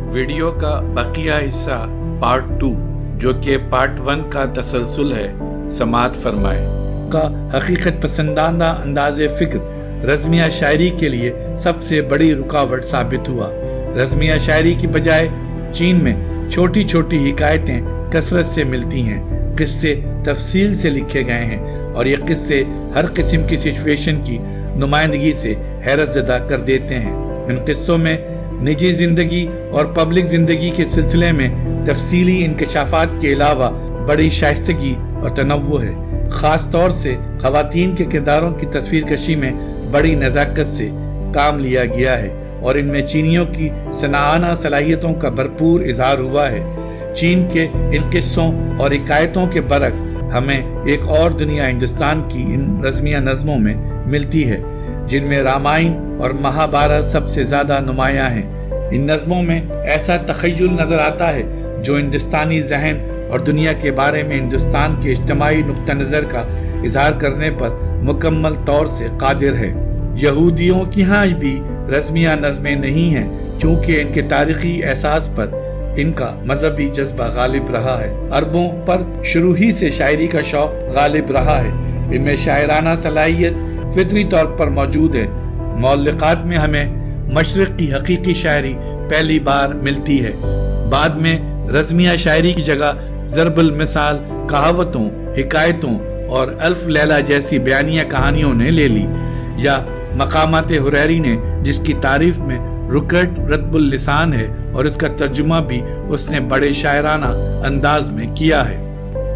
Video का बकिया हिस्सा part 2 जो कि पार्ट 1 का तसलसल है समाअत फरमाए। का हकीकत पसंदाना अंदाज़ फ़िक्र रज़मिया शायरी के लिए सबसे बड़ी रुकावट साबित हुआ। रज़मिया शायरी की बजाय चीन में छोटी छोटी हिकायतें कसरत से मिलती हैं, किस्से तफसील से लिखे गए हैं और ये किस्से हर किस्म की सिचुएशन की नुमाइंदगी से हैरत ज़दा कर देते हैं। इन किस्सों में निजी ज़िंदगी और पब्लिक ज़िंदगी के सिलसिले में तफसीली इंकशाफात के अलावा बड़ी शाइस्तगी और तनव्वु है। ख़ास तौर से ख़वातीन के किरदारों की तस्वीर कशी में बड़ी नज़ाकत से काम लिया गया है और इनमें चीनियों की सनाआना सलाहियतों का भरपूर इजहार हुआ है। चीन के इन किस्सों और हिकायतों के बरक्स हमें एक और दुनिया हिंदुस्तान की इन रज़मिया नज़मों में मिलती है, जिनमें रामायण और महाभारत सबसे ज़्यादा नुमायाँ हैं। इन नज़मों में ऐसा तख़य्युल नज़र आता है जो हिंदुस्तानी ज़हन और दुनिया के बारे में हिंदुस्तान के इज्तिमाई नुक्ता नज़र का इजहार करने पर मुकम्मल तौर से कादिर है। यहूदियों की यहाँ भी रज़मिया नज़में नहीं हैं, चूँकि इनके तारीख़ी एहसास पर इनका मजहबी जज्बा गालिब रहा है। अरबों पर शुरू ही से शायरी का शौक गालिब रहा है। इनमें शायराना सलाहियत फितरी तौर पर मौजूद है। मौलिकात में हमें मशरिक़ की हकीकी शायरी पहली बार मिलती है। बाद में रज़मिया शायरी की जगह ज़रबुल मिसाल कहावतों, हिकायतों और अल्फ लैला जैसी बयानिया कहानियों ने ले ली, या मकामात हुरैरी ने, जिसकी तारीफ में रुकट रत्बुल लिसान है और इसका तर्जुमा भी उसने बड़े शायराना अंदाज में किया है।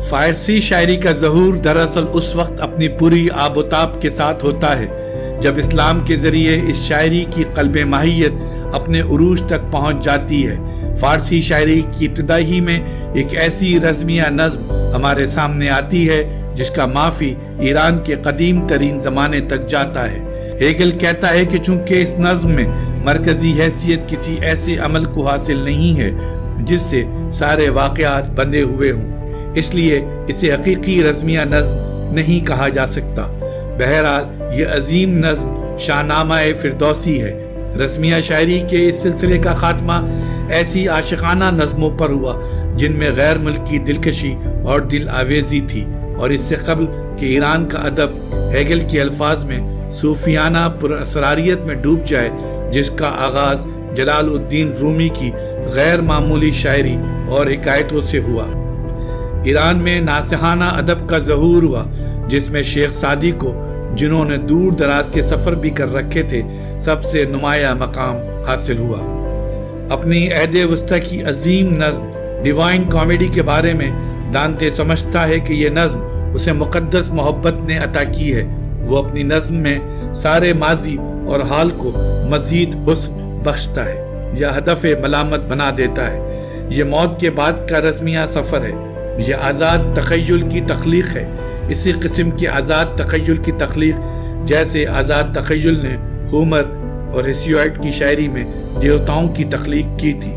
फारसी शायरी का ज़हूर दरअसल उस वक्त अपनी पूरी आबोताब के साथ होता है जब इस्लाम के ज़रिए इस शायरी की क़ल्बे माहियत अपने उरूज तक पहुँच जाती है। फारसी शायरी की इब्तिदा ही में एक ऐसी रज़मिया नज़्म हमारे सामने आती है जिसका माफ़ी ईरान के कदीम तरीन ज़माने तक जाता है। हेगल कहता है कि चूँकि इस नज़्म में मरकज़ी हैसियत किसी ऐसे अमल को हासिल नहीं है जिससे सारे वाक़यात बंधे हुए हों, इसलिए इसे हकीकी रज़मिया नज़्म नहीं कहा जा सकता। बहरहाल ये अजीम नज़्म शाहनामा-ए फिरदौसी है। रज़मिया शायरी के इस सिलसिले का खात्मा ऐसी आशिकाना नज़्मों पर हुआ जिनमें गैर मुल्की दिलकशी और दिल आवेज़ी थी, और इससे कबल कि ईरान का अदब हेगल के अल्फाज में सूफियाना पुरअसरारियत में डूब जाए, जिसका आगाज़ जलालुद्दीन रूमी की गैर मामूली शायरी और हिकायतों से हुआ। ईरान में नासिहाना अदब का ज़हूर हुआ जिसमें शेख सादी को, जिन्होंने दूर दराज के सफ़र भी कर रखे थे, सबसे नुमाया मकाम हासिल हुआ। अपनी अहद वस्ता की अजीम नज़्म डिवाइन कॉमेडी के बारे में दांते समझता है कि यह नज़्म उसे मुक़द्दस मोहब्बत ने अता की है। वो अपनी नज़्म में सारे माजी और हाल को मज़ीद हुस्न बख्शता है या हदफ़ मलामत बना देता है। ये मौत के बाद का रज़मिया सफ़र है। यह आज़ाद तख़य्युल की तख्लीक़ है। इसी किस्म की आज़ाद तख़य्युल की तख्लीक़ जैसे आज़ाद तख़य्युल ने होमर और हेसियोड की शायरी में देवताओं की तख्लीक़ की थी।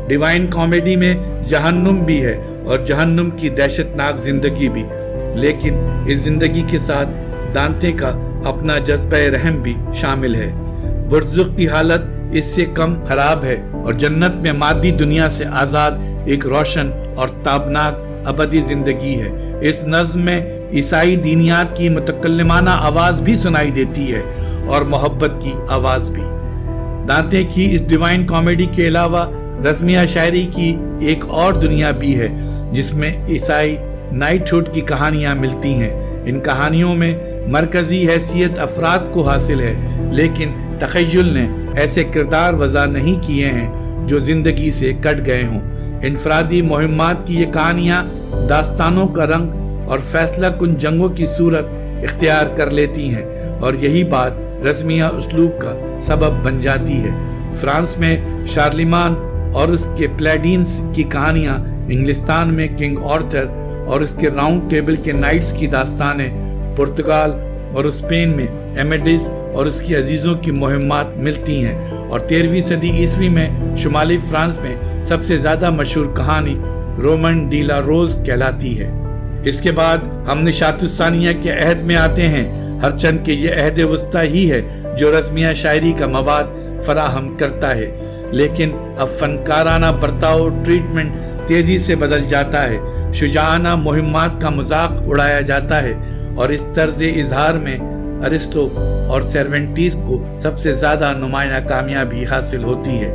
डिवाइन कॉमेडी में जहन्नुम भी है और जहन्नुम की दहशतनाक ज़िंदगी भी, लेकिन इस ज़िंदगी के साथ दांते का अपना जज्बा रहम भी शामिल है। बरज़ुख की हालत इससे कम खराब है और जन्नत में मादी दुनिया से आज़ाद एक रोशन और ताबनाक अबदी ज़िंदगी है। इस नज़्म में ईसाई दीनियात की मुतकल्लिमाना आवाज़ भी सुनाई देती है और मोहब्बत की आवाज़ भी। दांते की इस डिवाइन कॉमेडी के अलावा रज़मिया शायरी की एक और दुनिया भी है जिसमें ईसाई नाइटहुड की कहानियाँ मिलती हैं। इन कहानियों में मरकज़ी हैसियत अफराद को हासिल है, लेकिन तख़य्युल ने ऐसे किरदार वज़ा नहीं किए हैं जो ज़िंदगी से कट गए हों। इनफरादी मुहिम्मात की ये कहानियाँ दास्तानों का रंग और फैसला कुन जंगों की सूरत इख्तियार कर लेती हैं, और यही बात रज़मिया उसलूब का सबब बन जाती है। फ्रांस में शार्लिमान और उसके प्लेडीन्स की कहानियाँ, इंग्लिस्तान में किंग आर्थर और उसके राउंड टेबल के नाइट्स की दास्तानें, पुर्तगाल और स्पेन में एमेडिस और उसकी अजीज़ों की मुहिम्मात मिलती हैं, और 13वीं सदी ईस्वी में शुमाली फ्रांस में सबसे ज़्यादा मशहूर कहानी रोमन डी ला रोज़ कहलाती है। इसके बाद हम निशातुस्सानिया के अहद में आते हैं। हरचंद के ये अहद वस्ता ही है जो रज़मिया शायरी का मवाद फराहम करता है, लेकिन अब फनकाराना बर्ताव ट्रीटमेंट तेजी से बदल जाता है, शुजाना मुहिम्मात का मजाक उड़ाया जाता है और इस तर्ज इजहार में अरिस्टो और सर्वेंटीस को सबसे ज्यादा नुमाया कामयाबी हासिल होती है।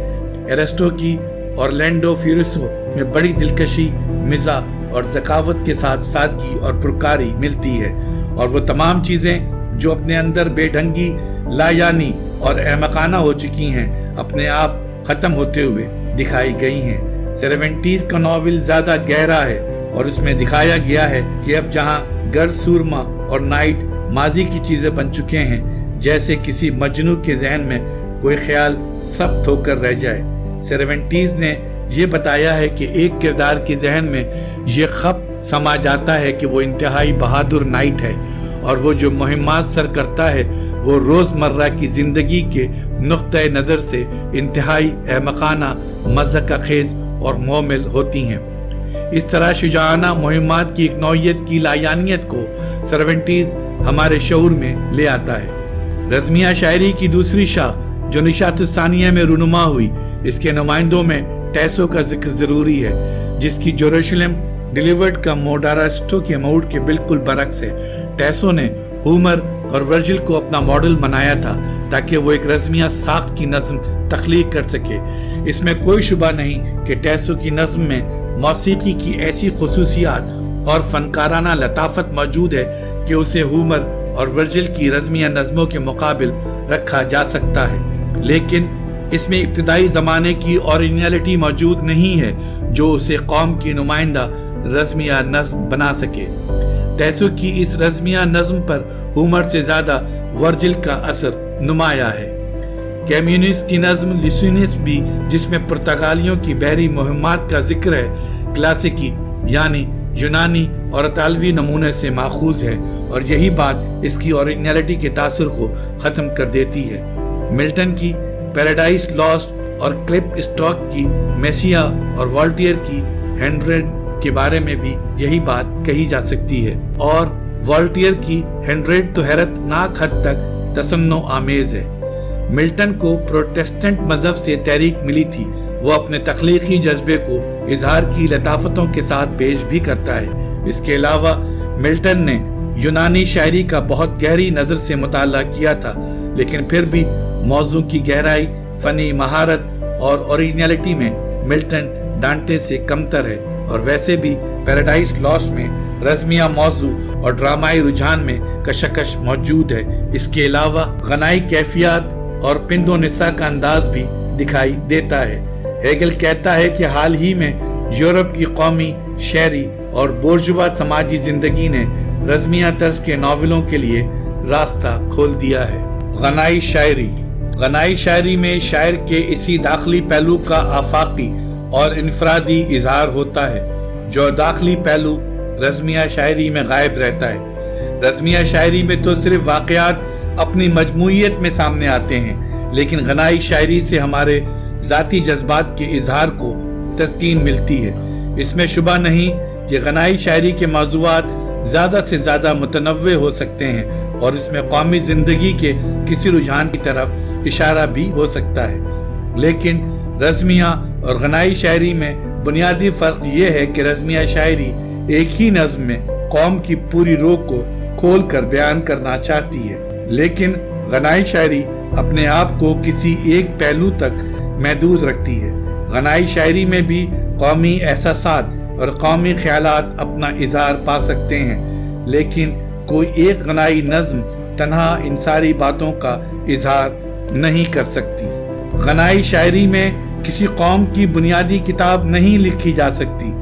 एरिस्टो की ऑरलैंडो फ्यूरिसो में बड़ी दिलकशी, मिजाह और ज़कावत के साथ सादगी और पुरकारी मिलती है और वो तमाम चीजें जो अपने अंदर बेढंगी, लायानी और अहमकाना हो चुकी हैं अपने आप खत्म होते हुए दिखाई गई हैं। सर्वेंटीस का नॉवेल ज्यादा गहरा है और उसमें दिखाया गया है कि अब जहाँ गर्द सूरमा और नाइट माजी की चीजें बन चुके हैं, जैसे किसी मजनू के जहन में कोई ख्याल सख्त होकर रह जाए। सर्वेंटीस ने ये बताया है कि एक किरदार के जहन में ये खप समा जाता है कि वो इंतहाई बहादुर नाइट है और वो जो मुहिम्मात सर करता है वो रोजमर्रा की जिंदगी के नुक्ते नजर से इंतहाई अहमकाना, मज़ाक़ खेज और मोमिल होती हैं। इस तरह शुजाना मुहिम्मात की एक नौइयत की लायानियत को सर्वेंटीस हमारे शऊर में ले आता है। रज़मिया शायरी की दूसरी शाख जो निशात-उस-सानिया में रूनुमा हुई, इसके नुमाइंदों में टैसो का जिक्र जरूरी है, जिसकी जेरूशलेम डिलीवर्ड का मोड अरिस्टो के मोड के बिल्कुल बरक्स है। टैसो ने होमर और वर्जिल को अपना मॉडल बनाया था ताकि वो एक रज़मिया साख्त की नज़्म तख्लीक कर सके। इसमें कोई शुबा नहीं कि टैसो की नज़्म में मौसीकी की ऐसी खुसूसियात और फनकाराना लताफत मौजूद है कि उसे होमर और वर्जिल की रज़मिया नज़्मों के मुकाबिल रखा जा सकता है, लेकिन इसमें इब्तिदाई ज़माने की ओरिजिनलिटी मौजूद नहीं है जो उसे कौम की नुमाइंदा रज़मिया नज़्म बना सके। टैसो की इस रज़मिया नज़्म पर होमर से ज़्यादा वर्जिल का असर नुमाया है। कैम्यूनिस की नज़्म लिसुनिस भी, जिसमें पुर्तगालियों की बहरी मुहिम्मात का जिक्र है, क्लासिकी यानी यूनानी और इतालवी नमूने से माखूज है और यही बात इसकी ओरिजिनलिटी के तासुर को ख़त्म कर देती है। मिल्टन की पैराडाइज लॉस्ट और क्लिप स्टॉक की मेसिया और वॉल्टियर की हेंड्रेड के बारे में भी यही बात कही जा सकती है और वॉल्टियर की हेंड्रेड तो हैरतनाक हद तक तसन्नो आमेज है। मिल्टन को प्रोटेस्टेंट मजहब से तहरीक मिली थी, वो अपने तख्लीकी जज्बे को इजहार की लताफतों के साथ पेश भी करता है। इसके अलावा मिल्टन ने यूनानी शायरी का बहुत गहरी नजर से मुताला किया था, लेकिन फिर भी मौजू की गहराई, फनी महारत और ओरिजिनलिटी में मिल्टन डांटे से कमतर है और वैसे भी पैराडाइज लॉस्ट में रज़मिया मौजू और ड्रामाई रुझान में कशकश मौजूद है। इसके अलावा गनाई कैफियत और पिंदो निसा का अंदाज भी दिखाई देता है। हेगल कहता है कि हाल ही में यूरोप की कौमी शहरी और बोर्जुआ समाजी जिंदगी ने रज़मिया तर्ज के नावलों के लिए रास्ता खोल दिया है। गनाई शायरी में शायर के इसी दाखिली पहलू का आफाकी और इनफरादी इजहार होता है जो दाखिली पहलू रज़मिया शायरी में गायब रहता है। रज़मिया शायरी में तो सिर्फ वाक़यात अपनी मजमूइयत में सामने आते हैं, लेकिन गनाई शायरी से हमारे ज़ाती जज्बात के इजहार को तस्कीन मिलती है। इसमें शुबा नहीं कि गनाई शायरी के मौज़ूआत ज़्यादा से ज़्यादा मुतनव्वे हो सकते हैं और इसमें कौमी ज़िंदगी के किसी रुझान की तरफ इशारा भी हो सकता है। लेकिन रज़मिया और गनाई शायरी में बुनियादी फ़र्क ये है कि रज़मिया शायरी एक ही नज़्म में कौम की पूरी रो को खोल कर बयान करना चाहती है, लेकिन गनाई शायरी अपने आप को किसी एक पहलू तक महदूद रखती है। गनाई शायरी में भी कौमी एहसासात और कौमी ख्यालात अपना इजहार पा सकते हैं, लेकिन कोई एक गनाई नज़्म तन्हा इन सारी बातों का इजहार नहीं कर सकती। गनाई शायरी में किसी कौम की बुनियादी किताब नहीं लिखी जा सकती,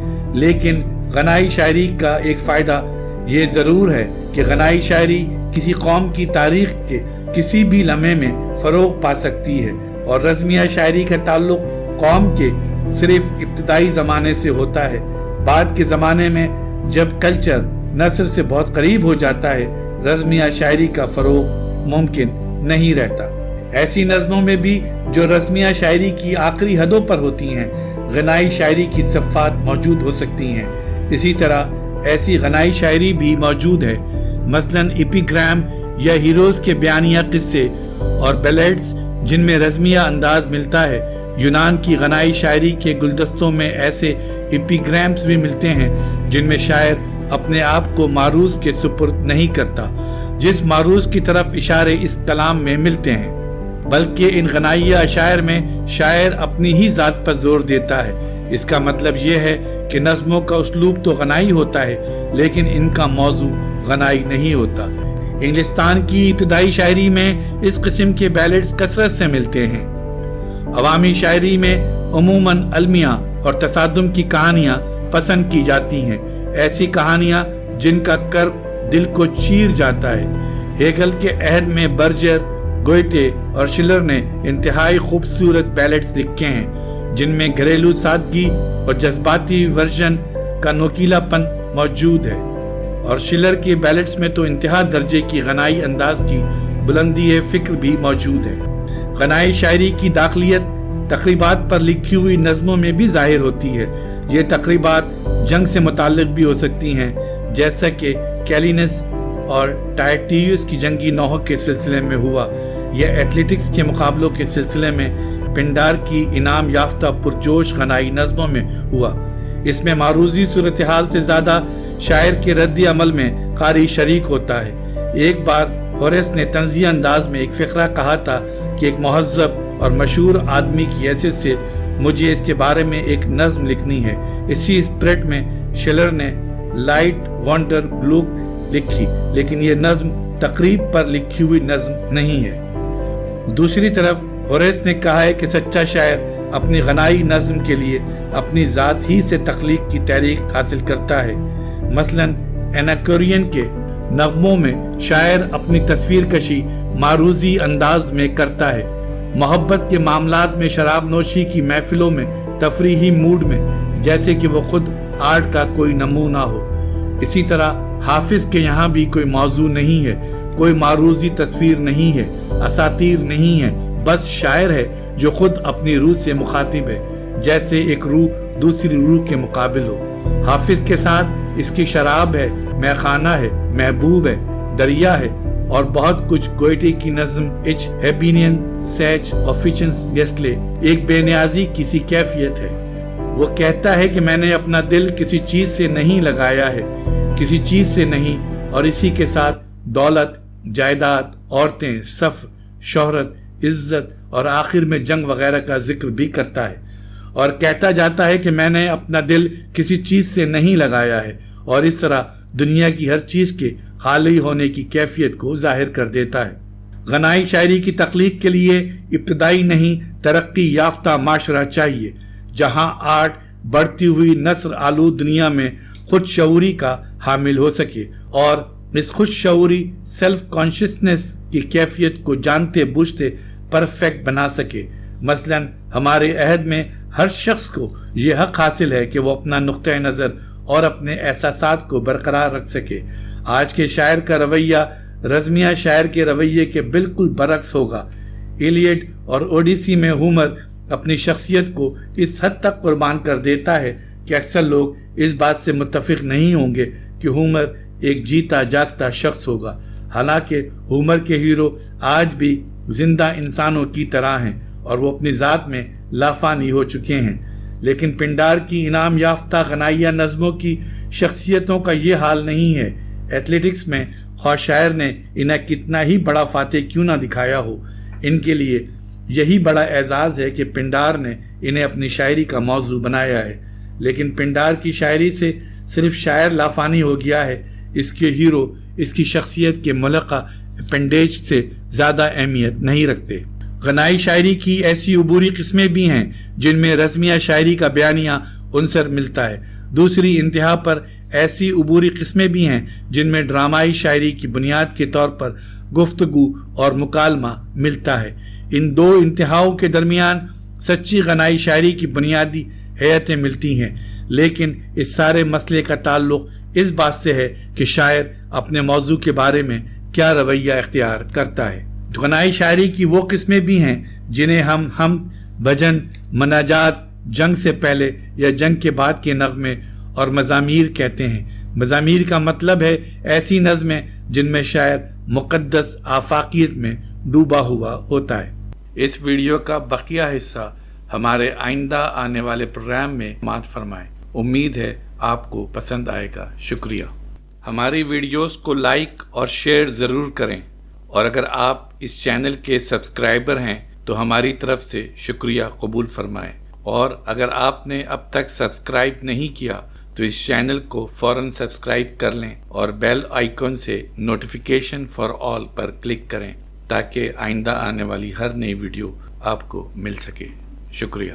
लेकिन गनाई शायरी का एक फ़ायदा ये ज़रूर है कि गनाई शायरी किसी कौम की तारीख के किसी भी लम्हे में फ़रोग़ पा सकती है और रज़मिया शायरी का ताल्लुक़ कौम के सिर्फ इब्तिदाई ज़माने से होता है। बाद के ज़माने में जब कल्चर नस्र से बहुत करीब हो जाता है, रज़मिया शायरी का फ़रोग़ मुमकिन नहीं रहता। ऐसी नज़मों में भी जो रज़मिया शायरी की आखिरी हदों पर होती हैं, गनाई शायरी की सफ़ात मौजूद हो सकती हैं। इसी तरह ऐसी गनाई शायरी भी मौजूद है, मसलन एपिग्राम या हीरोज़ के बयानिया किस्से और बैलेड्स जिनमें रज़मिया अंदाज मिलता है। यूनान की गनाई शायरी के गुलदस्तों में ऐसे एपिग्राम्स भी मिलते हैं जिनमें शायर अपने आप को मारूज के सुपुर्द नहीं करता, जिस मारूज की तरफ इशारे इस कलाम में मिलते हैं, बल्कि इन गनाइया अशायर में शायर अपनी ही जात पर जोर देता है। इसका मतलब यह है कि नज़्मों का उसलूब तो गनाई होता है, लेकिन इनका मौजू गनाई नहीं होता। इंग्लिस्तान की इब्तदाई शायरी में इस किस्म के बैलेड्स कसरत से मिलते हैं। अवामी शायरी में उमूमन अलमिया और तसादुम की कहानियां पसंद की जाती हैं, ऐसी कहानियां जिनका कर्ब दिल को चीर जाता है। हेगल के अहद में बर्जर, गोइटे और शिलर ने इंतहाई खूबसूरत बैलेड्स लिखे हैं, जिनमें घरेलू सादगी और जज्बाती वर्जन का नोकीलापन मौजूद है। और शिलर के बैलेड्स में तो इंतहा दर्जे की गनाई अंदाज की बुलंदी फिक्र भी मौजूद है। गनाई शायरी की दाखिलियत तकरीबात पर लिखी हुई नज़मों में भी जाहिर होती है। ये तकरीबात जंग से मुताल्लिक भी हो सकती हैं, जैसा कि कैलिनस और टाइटियस की जंगी नौह के सिलसिले में हुआ, या एथलेटिक्स के मुकाबलों के सिलसिले में पिंडार की इनाम याफ्ता पुरजोश गनाई नज़मों में हुआ। इसमें मारूजी सूरत हाल से ज़्यादा शायर के रद्द अमल में कारी शरीक होता है। एक बार होरेस ने तंज़िया अंदाज में एक फ़िक्रा कहा था कि एक महज़्ज़ब और मशहूर आदमी की हैसियत से मुझे इसके बारे में एक नज़्म लिखनी है। इसी स्पिरिट में शिलर ने लाइट वंडर ग्लूक लिखी, लेकिन ये नज़्म तकरीब पर लिखी हुई नज़्म नहीं है। दूसरी तरफ होरेस ने कहा है कि सच्चा शायर अपनी गनाई नज़्म के लिए अपनी ज़ात ही से तख्लीक की तहरीक हासिल करता है। मसलन एनाकोरियन के नगमों में शायर अपनी तस्वीर कशी मारूजी अंदाज में करता है। मोहब्बत के मामलात में शराब नोशी की महफिलों में तफरीही मूड में, जैसे कि वो खुद आर्ट का कोई नमूना हो। इसी तरह हाफिज के यहाँ भी कोई मौजू नहीं है, कोई मारूजी तस्वीर नहीं है, असातीर नहीं है, बस शायर है जो खुद अपनी रूह से मुखातिब है, जैसे एक रूह दूसरी रूह के मुकाबिल हो। हाफिज के साथ इसकी शराब है, मैखाना है, महबूब है, दरिया है और बहुत कुछ। गोइटे की नज़्म इच हेबिनियन सैच ऑफिशंस गेस्टले एक बेनियाजी किसी कैफियत है। वो कहता है कि मैंने अपना दिल किसी चीज से नहीं लगाया है, किसी चीज से नहीं, और इसी के साथ दौलत, जायदाद, औरतें, सफ, शोहरत, इज्जत और आखिर में जंग वगैरह का जिक्र भी करता है। और कहता जाता है कि मैंने अपना दिल किसी चीज से नहीं लगाया है, और इस तरह दुनिया की हर चीज के खाली होने की कैफियत को जाहिर कर देता है। गनाई शायरी की तख्लीक के लिए इब्तदाई नहीं तरक्की याफ्ता माशरा चाहिए, जहां आर्ट बढ़ती हुई नस्र आलू दुनिया में खुद शऊरी का हामिल हो सके और इस खुद शऊरी सेल्फ कॉन्शियसनेस की कैफियत को जानते बूझते परफेक्ट बना सके। मसलन हमारे अहद में हर शख्स को यह हक हासिल है कि वो अपना नुक्ता नज़र और अपने एहसासात को बरकरार रख सके। आज के शायर का रवैया रज़मिया शायर के रवैये के बिल्कुल बरक्स होगा। इलियड और ओडिसी में होमर अपनी शख्सियत को इस हद तक कुर्बान कर देता है कि अक्सर लोग इस बात से मुत्तफिक नहीं होंगे कि होमर एक जीता जागता शख्स होगा। हालांकि होमर के हीरो आज भी जिंदा इंसानों की तरह हैं और वो अपनी ज़ात में लाफानी हो चुके हैं, लेकिन पिंडार की इनाम याफ्ता गनाइया नज़मों की शख्सियतों का ये हाल नहीं है। एथलेटिक्स में ख्वाह शायर ने इन्हें कितना ही बड़ा फातेह क्यों ना दिखाया हो, इनके लिए यही बड़ा एजाज़ है कि पिंडार ने इन्हें अपनी शायरी का मौजू बनाया है। लेकिन पिंडार की शायरी से सिर्फ शायर लाफानी हो गया है, इसके हीरो इसकी शख्सियत के मुलका अपेंडेज से ज़्यादा अहमियत नहीं रखते। गनाई शायरी की ऐसी उबूरी किस्में भी हैं जिनमें रज़मिया शायरी का बयानिया उनसर मिलता है। दूसरी इंतहा पर ऐसी उबूरी किस्में भी हैं जिनमें ड्रामाई शायरी की बुनियाद के तौर पर गुफ्तगू और मुकालमा मिलता है। इन दो इंतहाओं के दरमियान सच्ची गनाई शायरी की बुनियादी हैयतें मिलती हैं, लेकिन इस सारे मसले का ताल्लुक इस बात से है कि शायर अपने मौजू के बारे में क्या रवैया इख्तियार करता है। गनाई शायरी की वो किस्में भी हैं जिन्हें हम भजन, मनाजात, जंग से पहले या जंग के बाद के नग़मे और मज़ामीर कहते हैं। मज़ामीर का मतलब है ऐसी नज़में जिनमें शायर मुक़द्दस आफाकियत में डूबा हुआ होता है। इस वीडियो का बकिया हिस्सा ہمارے آئندہ آنے والے پروگرام میں مات فرمائیں۔ امید ہے آپ کو پسند آئے گا۔ شکریہ۔ ہماری ویڈیوز کو لائک اور شیئر ضرور کریں، اور اگر آپ اس چینل کے سبسکرائبر ہیں تو ہماری طرف سے شکریہ قبول فرمائیں، اور اگر آپ نے اب تک سبسکرائب نہیں کیا تو اس چینل کو فوراً سبسکرائب کر لیں اور بیل آئیکن سے notification for all per click کریں تاکہ آئندہ آنے والی ہر نئی ویڈیو آپ کو مل سکے۔ شکریہ۔